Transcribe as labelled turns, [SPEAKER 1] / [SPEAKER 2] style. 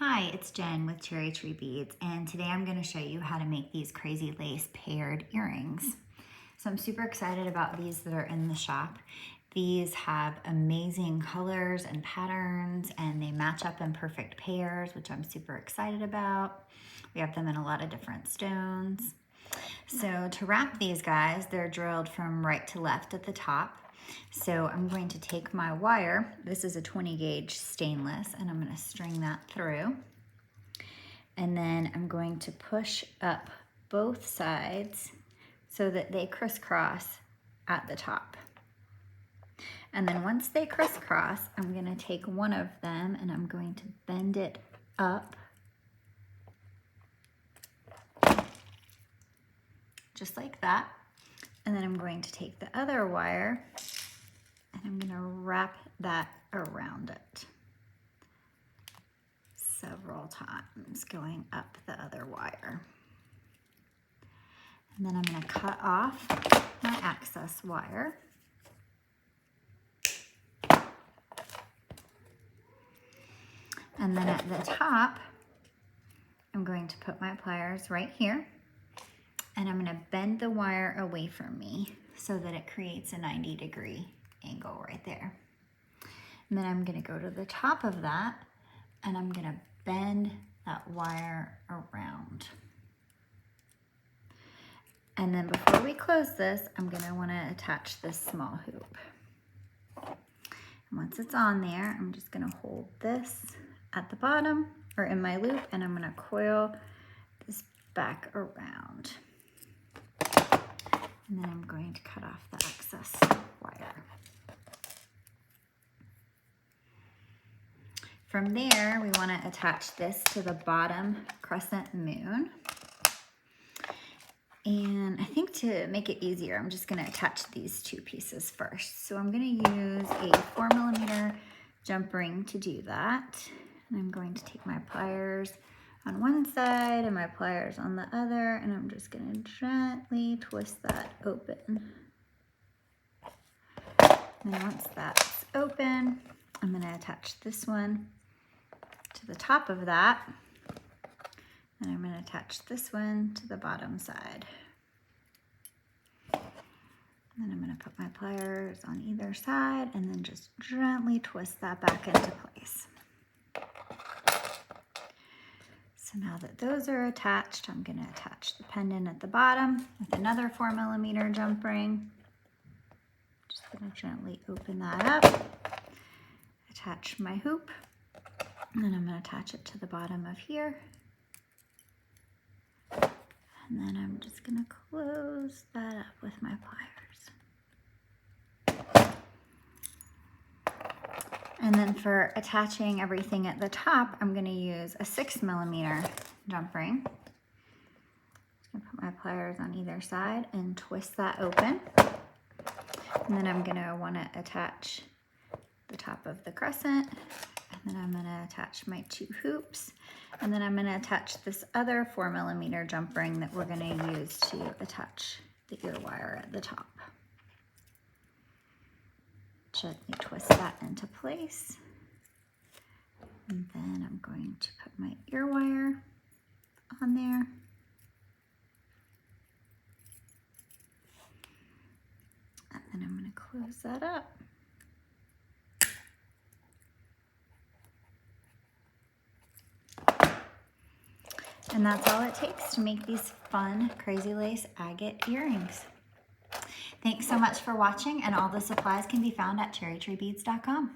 [SPEAKER 1] Hi, it's Jen with Cherry Tree Beads, and today I'm going to show you how to make these crazy lace paired earrings. So I'm super excited about these that are in the shop. These have amazing colors and patterns, and they match up in perfect pairs, which I'm super excited about. We have them in a lot of different stones. So to wrap these guys, they're drilled from right to left at the top. So I'm going to take my wire, this is a 20 gauge stainless, and I'm going to string that through. And then I'm going to push up both sides so that they crisscross at the top. And then once they crisscross, I'm going to take one of them and I'm going to bend it up just like that. And then I'm going to take the other wire and I'm going to wrap that around it several times, going up the other wire. And then I'm going to cut off my excess wire. And then at the top, I'm going to put my pliers right here. And I'm going to bend the wire away from me so that it creates a 90-degree angle right there. And then I'm going to go to the top of that and I'm going to bend that wire around. And then before we close this, I'm going to want to attach this small hoop. And once it's on there, I'm just going to hold this at the bottom or in my loop, and I'm going to coil this back around. And then I'm going to cut off the excess wire. From there, we want to attach this to the bottom crescent moon. And I think to make it easier, I'm just going to attach these two pieces first. So I'm going to use a 4mm jump ring to do that. And I'm going to take my pliers on one side and my pliers on the other, and I'm just going to gently twist that open. And then once that's open, I'm going to attach this one to the top of that, and I'm going to attach this one to the bottom side. And then I'm going to put my pliers on either side and then just gently twist that back into place. So now that those are attached, I'm going to attach the pendant at the bottom with another 4mm jump ring. Just going to gently open that up, attach my hoop, and then I'm going to attach it to the bottom of here. And then I'm just going to close that up with my pliers. And then for attaching everything at the top, I'm going to use a 6mm jump ring. I'm going to put my pliers on either side and twist that open. And then I'm going to want to attach the top of the crescent. And then I'm going to attach my two hoops. And then I'm going to attach this other 4mm jump ring that we're going to use to attach the ear wire at the top. Gently twist that into place. And then I'm going to put my ear wire on there. And then I'm going to close that up. And that's all it takes to make these fun crazy lace agate earrings. Thanks so much for watching, and all the supplies can be found at cherrytreebeads.com.